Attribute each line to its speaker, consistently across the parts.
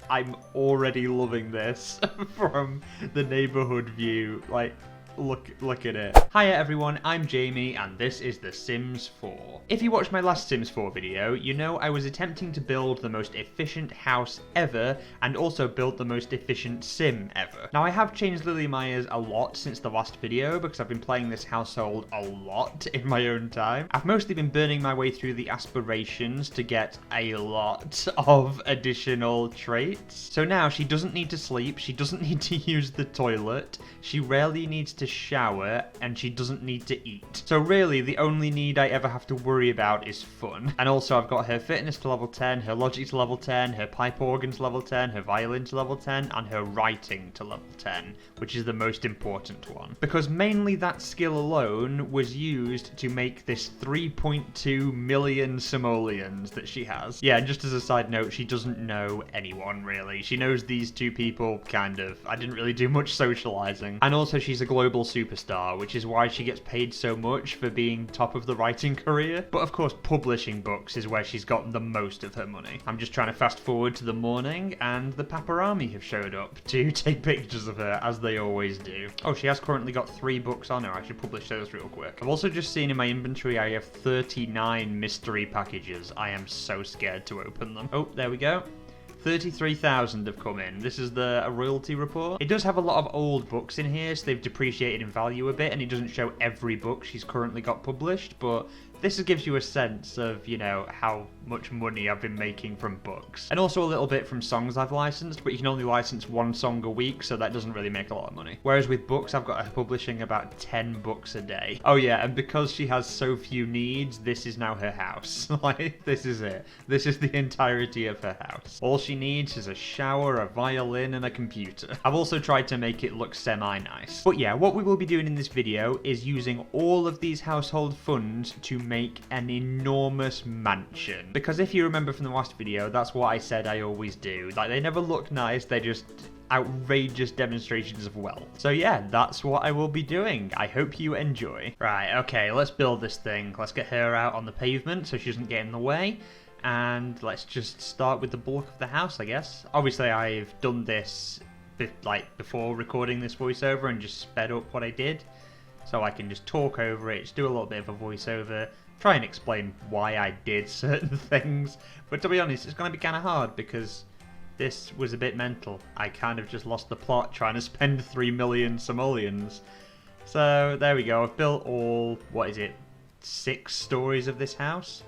Speaker 1: I'm already loving this from the neighborhood view. Like, look at it. Hiya everyone, I'm Jamie and this is The Sims 4. If you watched my last Sims 4 video, you know I was attempting to build the most efficient house ever and also build the most efficient sim ever. Now I have changed Lily Myers a lot since the last video because I've been playing this household a lot in my own time. I've mostly been burning my way through the aspirations to get a lot of additional traits. So now she doesn't need to sleep, she doesn't need to use the toilet, she rarely needs to shower, and she doesn't need to eat. So really, the only need I ever have to worry about is fun. And also, I've got her fitness to level 10, her logic to level 10, her pipe organ to level 10, her violin to level 10, and her writing to level 10, which is the most important one. Because mainly that skill alone was used to make this 3.2 million simoleons that she has. Yeah, and just as a side note, she doesn't know anyone, really. She knows these two people, kind of. I didn't really do much socializing. And also, she's a global superstar, which is why she gets paid so much for being top of the writing career. But of course, publishing books is where she's gotten the most of her money. I'm just trying to fast forward to the morning, and the paparazzi have showed up to take pictures of her, as they always do. Oh, she has currently got 3 books on her. I should publish those real quick. I've also just seen in my inventory I have 39 mystery packages. I am so scared to open them. Oh, there we go. 33,000 have come in. This is a royalty report. It does have a lot of old books in here, so they've depreciated in value a bit, and it doesn't show every book she's currently got published, but this gives you a sense of, you know, how much money I've been making from books. And also a little bit from songs I've licensed, but you can only license 1 song a week, so that doesn't really make a lot of money. Whereas with books, I've got her publishing about 10 books a day. Oh yeah, and because she has so few needs, this is now her house. Like, this is it. This is the entirety of her house. All she needs is a shower, a violin, and a computer. I've also tried to make it look semi-nice. But yeah, what we will be doing in this video is using all of these household funds to make an enormous mansion. Because if you remember from the last video, that's what I said I always do. Like, they never look nice, they're just outrageous demonstrations of wealth. So yeah, that's what I will be doing. I hope you enjoy. Right, okay, let's build this thing. Let's get her out on the pavement so she doesn't get in the way. And let's just start with the bulk of the house, I guess. Obviously, I've done this before recording this voiceover and just sped up what I did. So I can just talk over it, just do a little bit of a voiceover, try and explain why I did certain things. But to be honest, it's going to be kind of hard because this was a bit mental. I kind of just lost the plot trying to spend 3 million simoleons. So there we go. I've built all, 6 stories of this house?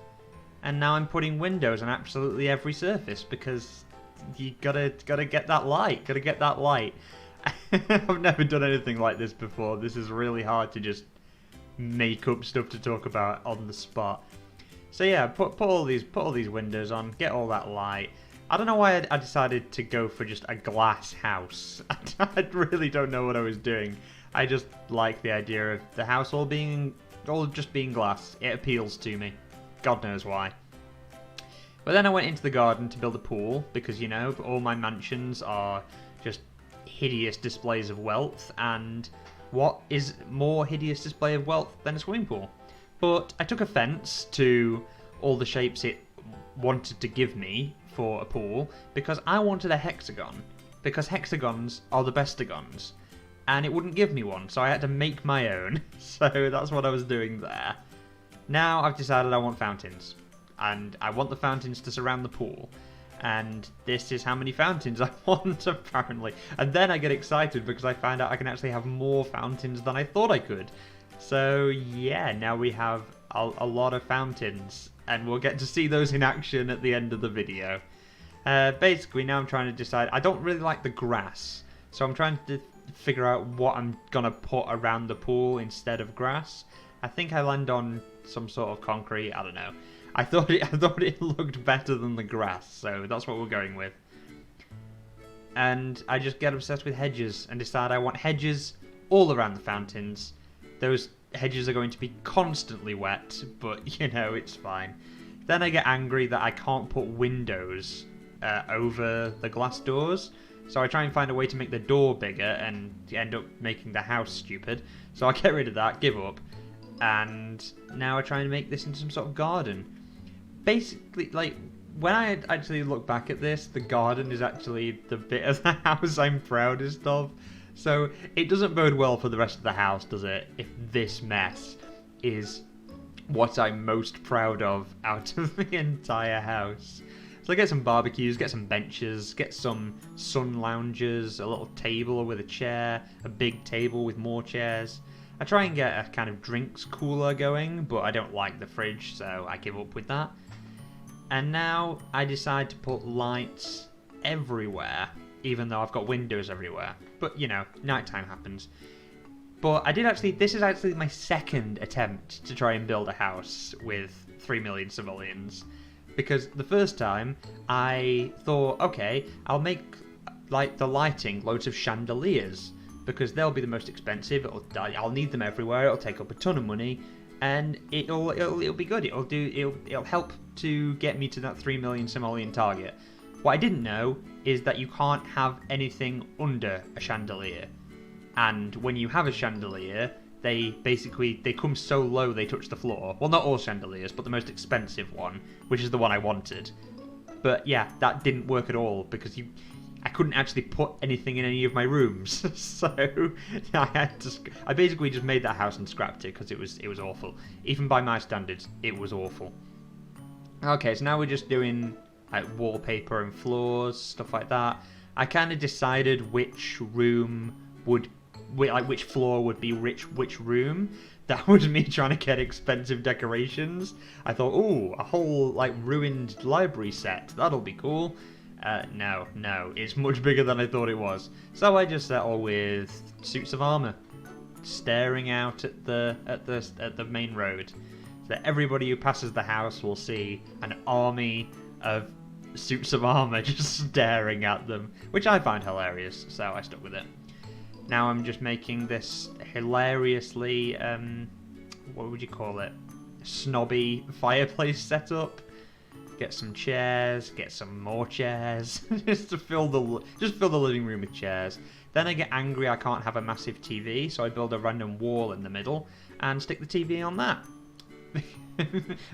Speaker 1: And now I'm putting windows on absolutely every surface because you gotta get that light. Gotta get that light. I've never done anything like this before. This is really hard to just make up stuff to talk about on the spot. So yeah, put all these windows on, get all that light. I don't know why I decided to go for just a glass house. I really don't know what I was doing. I just like the idea of the house all just being glass. It appeals to me. God knows why. But then I went into the garden to build a pool because, you know, all my mansions are just hideous displays of wealth, and what is more hideous display of wealth than a swimming pool? But I took offence to all the shapes it wanted to give me for a pool because I wanted a hexagon, because hexagons are the bestagons, and it wouldn't give me one, so I had to make my own. So that's what I was doing there. Now I've decided I want fountains, and I want the fountains to surround the pool. And this is how many fountains I want, apparently. And then I get excited because I find out I can actually have more fountains than I thought I could. So yeah, now we have a lot of fountains, and we'll get to see those in action at the end of the video. Basically, now I'm trying to decide. I don't really like the grass, so I'm trying to figure out what I'm gonna put around the pool instead of grass. I think I land on some sort of concrete. I don't know. I thought it looked better than the grass, so that's what we're going with. And I just get obsessed with hedges and decide I want hedges all around the fountains. Those hedges are going to be constantly wet, but you know, it's fine. Then I get angry that I can't put windows over the glass doors, so I try and find a way to make the door bigger and end up making the house stupid. So I get rid of that, give up, and now I try and make this into some sort of garden. Basically, like, when I actually look back at this, the garden is actually the bit of the house I'm proudest of. So it doesn't bode well for the rest of the house, does it? If this mess is what I'm most proud of out of the entire house. So I get some barbecues, get some benches, get some sun loungers, a little table with a chair, a big table with more chairs. I try and get a kind of drinks cooler going, but I don't like the fridge, so I give up with that. And now I decide to put lights everywhere, even though I've got windows everywhere. But, you know, nighttime happens. But I did actually, this is actually my second attempt to try and build a house with 3 million simoleons. Because the first time, I thought, okay, I'll make, like, the lighting loads of chandeliers. Because they'll be the most expensive, I'll need them everywhere, it'll take up a ton of money. And it'll be good, it'll help to get me to that 3 million simoleon target. What I didn't know is that you can't have anything under a chandelier. And when you have a chandelier, they come so low they touch the floor. Well, not all chandeliers, but the most expensive one, which is the one I wanted. But yeah, that didn't work at all, because I couldn't actually put anything in any of my rooms. So I basically just made that house and scrapped it, because it was awful. Even by my standards, it was awful. Okay, so now we're just doing like wallpaper and floors, stuff like that. I kind of decided which room would, like which floor would be which room. That was me trying to get expensive decorations. I thought, ooh, a whole like ruined library set. That'll be cool. No, it's much bigger than I thought it was. So I just settle with suits of armor, staring out at the main road, so that everybody who passes the house will see an army of suits of armor just staring at them, which I find hilarious. So I stuck with it. Now I'm just making this hilariously, what would you call it? Snobby fireplace setup. Get some chairs, get some more chairs, just fill the living room with chairs. Then I get angry I can't have a massive TV, so I build a random wall in the middle and stick the TV on that.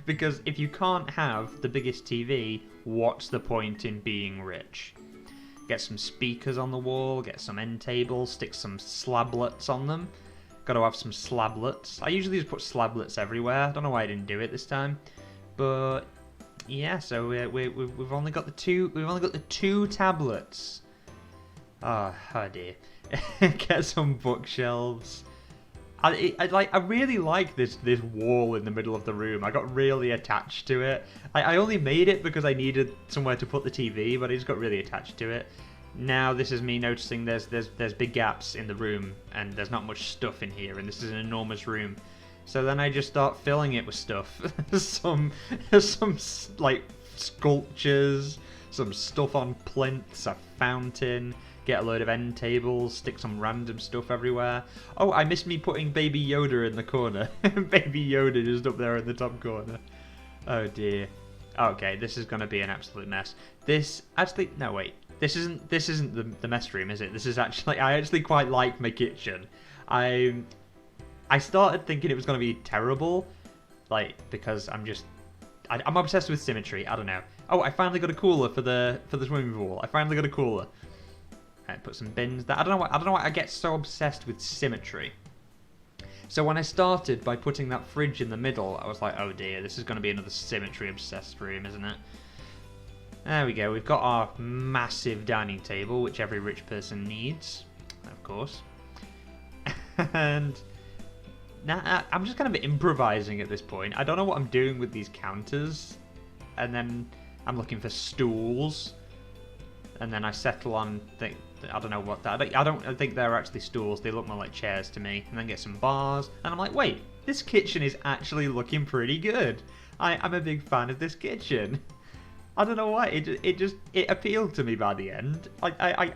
Speaker 1: Because if you can't have the biggest TV, what's the point in being rich? Get some speakers on the wall, get some end tables, stick some slablets on them. Got to have some slablets. I usually just put slablets everywhere. I don't know why I didn't do it this time, but yeah. So we've only got the two tablets. Oh dear. Get some bookshelves. I really like this wall in the middle of the room. I got really attached to it. I only made it because I needed somewhere to put the TV, but I just got really attached to it. Now this is me noticing there's big gaps in the room, and there's not much stuff in here, and this is an enormous room. So then I just start filling it with stuff. some like sculptures, some stuff on plinths, a fountain. Get a load of end tables, stick some random stuff everywhere. Oh, I missed me putting Baby Yoda in the corner. Baby Yoda just up there in the top corner. Oh dear. Okay, this is gonna be an absolute mess. This actually, no wait. This isn't the mess room, is it? This is actually, I actually quite like my kitchen. I started thinking it was gonna be terrible, like because I'm obsessed with symmetry. I don't know. Oh, I finally got a cooler for the swimming pool. I finally got a cooler. And put some bins there. I don't know why I get so obsessed with symmetry. So when I started by putting that fridge in the middle, I was like, oh dear, this is going to be another symmetry obsessed room, isn't it? There we go. We've got our massive dining table, which every rich person needs, of course. And now I'm just kind of improvising at this point. I don't know what I'm doing with these counters. And then I'm looking for stools. And then I settle on, I don't know what that, I don't think they're actually stools, they look more like chairs to me. And then get some bars, and I'm like, wait, this kitchen is actually looking pretty good. I'm a big fan of this kitchen. I don't know why, it appealed to me by the end. I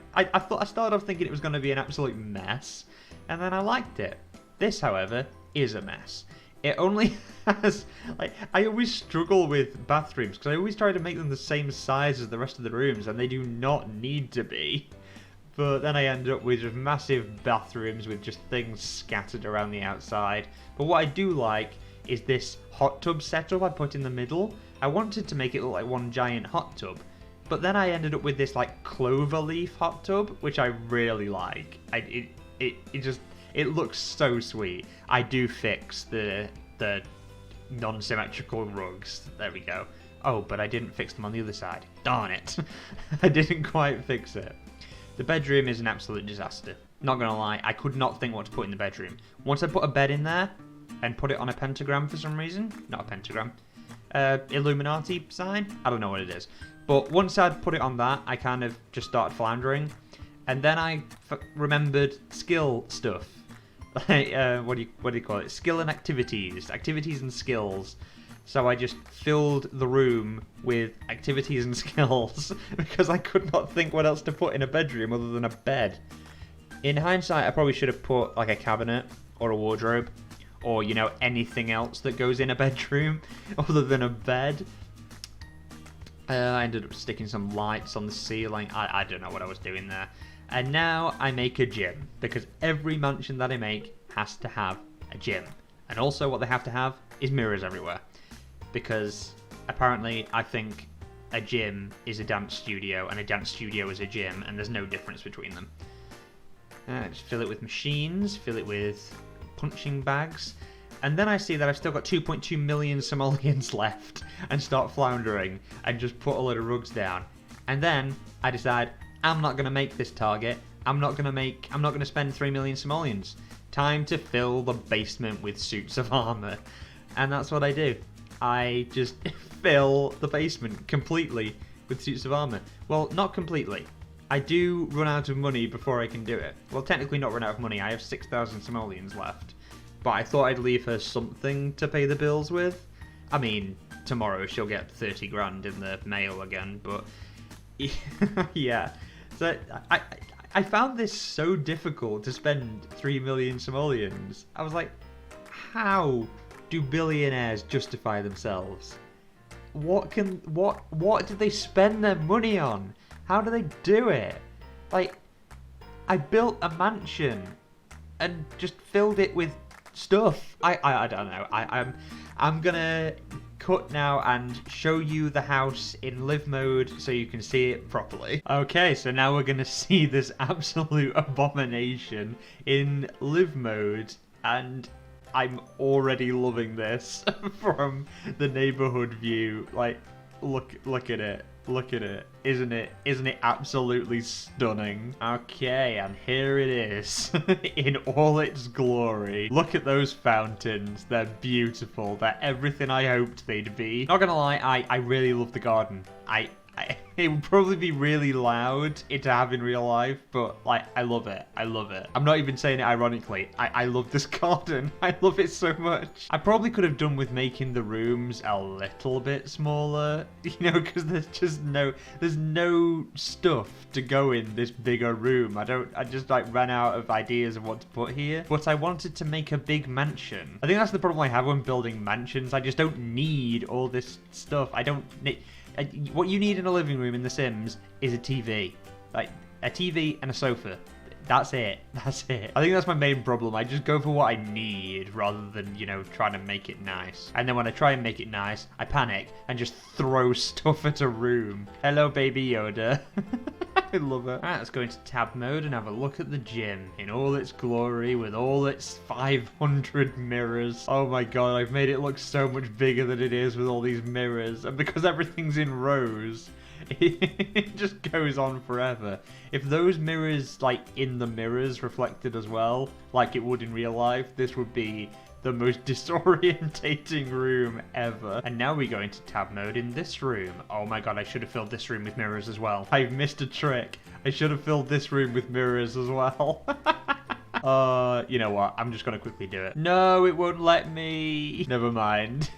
Speaker 1: started off thinking it was going to be an absolute mess, and then I liked it. This, however, is a mess. It only has, like, I always struggle with bathrooms because I always try to make them the same size as the rest of the rooms, and they do not need to be. But then I end up with just massive bathrooms with just things scattered around the outside. But what I do like is this hot tub setup I put in the middle, I wanted to make it look like one giant hot tub, but then I ended up with this like clover leaf hot tub, which I really like. It looks so sweet. I do fix the non-symmetrical rugs. There we go. Oh, but I didn't fix them on the other side. Darn it. I didn't quite fix it. The bedroom is an absolute disaster. Not gonna lie, I could not think what to put in the bedroom. Once I put a bed in there and put it on a pentagram for some reason, not a pentagram, Illuminati sign? I don't know what it is. But once I'd put it on that, I kind of just started floundering. And then I remembered skill stuff. Like, what do you call it? Skill and activities. Activities and skills. So I just filled the room with activities and skills because I could not think what else to put in a bedroom other than a bed. In hindsight, I probably should have put like a cabinet or a wardrobe or, you know, anything else that goes in a bedroom other than a bed. I ended up sticking some lights on the ceiling. I don't know what I was doing there. And now I make a gym because every mansion that I make has to have a gym. And also what they have to have is mirrors everywhere. Because apparently I think a gym is a dance studio and a dance studio is a gym and there's no difference between them. Just fill it with machines, fill it with punching bags, and then I see that I've still got 2.2 million simoleons left and start floundering and just put a load of rugs down. And then I decide I'm not going to make this target. I'm not going to spend 3 million simoleons. Time to fill the basement with suits of armor. And that's what I do. I just fill the basement completely with suits of armor. Well, not completely. I do run out of money before I can do it. Well, technically not run out of money. I have 6,000 simoleons left. But I thought I'd leave her something to pay the bills with. I mean, tomorrow she'll get 30 grand in the mail again, but yeah. So I found this so difficult to spend 3 million simoleons. I was like, how do billionaires justify themselves? What did they spend their money on? How do they do it? Like, I built a mansion and just filled it with stuff. I don't know. I'm gonna cut now and show you the house in live mode so you can see it properly. Okay, so now we're gonna see this absolute abomination in live mode, and I'm already loving this from the neighborhood view. Like, look at it. Look at it. Isn't it absolutely stunning? Okay, and here it is in all its glory. Look at those fountains. They're beautiful. They're everything I hoped they'd be. Not gonna lie, I really love the garden. It would probably be really loud to have in real life, but like, I love it. I love it. I'm not even saying it ironically. I love this garden. I love it so much. I probably could have done with making the rooms a little bit smaller, you know, because there's no stuff to go in this bigger room. I just like ran out of ideas of what to put here, but I wanted to make a big mansion. I think that's the problem I have when building mansions. I just don't need all this stuff. I don't need... What you need in a living room in The Sims is a TV. Like, a TV and a sofa. That's it. That's it. I think that's my main problem. I just go for what I need rather than, you know, trying to make it nice. And then when I try and make it nice, I panic and just throw stuff at a room. Hello, Baby Yoda. I love it. Alright, let's go into tab mode and have a look at the gym in all its glory with all its 500 mirrors. Oh my god, I've made it look so much bigger than it is with all these mirrors. And because everything's in rows, it just goes on forever. If those mirrors, like in the mirrors, reflected as well, like it would in real life, this would be the most disorientating room ever. And now we go into tab mode in this room. Oh my god, I should have filled this room with mirrors as well. I've missed a trick. I should have filled this room with mirrors as well. You know what? I'm just gonna quickly do it. No, it won't let me. Never mind.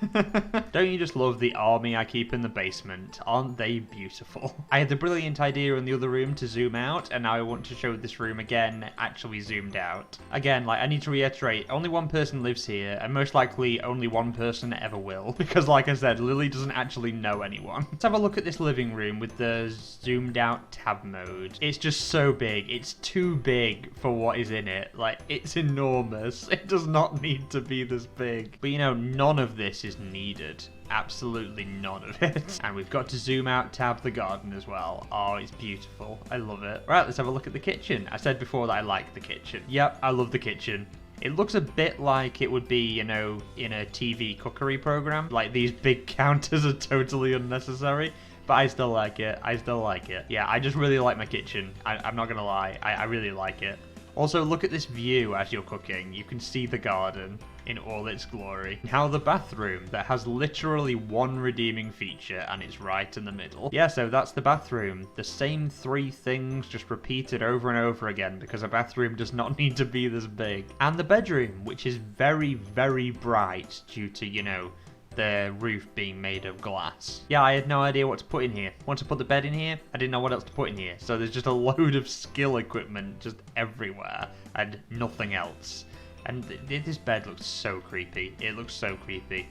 Speaker 1: Don't you just love the army I keep in the basement? Aren't they beautiful? I had the brilliant idea in the other room to zoom out, and now I want to show this room again, actually zoomed out. Again, like, I need to reiterate, only one person lives here, and most likely only one person ever will. Because like I said, Lily doesn't actually know anyone. Let's have a look at this living room with the zoomed out tab mode. It's just so big. It's too big for what is in it. Like, it's enormous. It does not need to be this big. But you know, none of this is needed. absolutely none of it. And we've got to zoom out to have the garden as well. Oh, it's beautiful. I love it. Right, let's have a look at the kitchen. I said before that I like the kitchen. Yep, I love the kitchen. It looks a bit like it would be, you know, in a TV cookery program. Like, these big counters are totally unnecessary. But I still like it. I still like it. Yeah, I just really like my kitchen. I'm not gonna lie. I really like it. Also, look at this view as you're cooking. You can see the garden in all its glory. Now the bathroom that has literally one redeeming feature, and it's right in the middle. Yeah, so that's the bathroom. The same 3 things just repeated over and over again because a bathroom does not need to be this big. And the bedroom, which is very, very bright due to, you know, the roof being made of glass. Yeah, I had no idea what to put in here. Once I put the bed in here, I didn't know what else to put in here. So there's just a load of skill equipment just everywhere and nothing else. And this bed looks so creepy. It looks so creepy.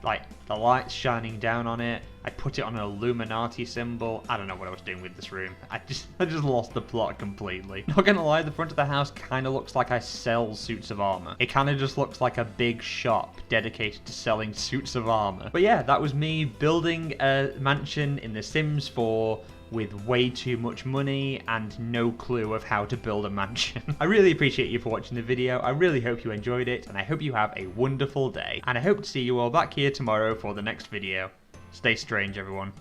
Speaker 1: Like, the light's shining down on it. I put it on an Illuminati symbol. I don't know what I was doing with this room. I just lost the plot completely. Not gonna lie, the front of the house kind of looks like I sell suits of armor. It kind of just looks like a big shop dedicated to selling suits of armor. But yeah, that was me building a mansion in The Sims 4 with way too much money and no clue of how to build a mansion. I really appreciate you for watching the video. I really hope you enjoyed it, and I hope you have a wonderful day. And I hope to see you all back here tomorrow for the next video. Stay strange, everyone.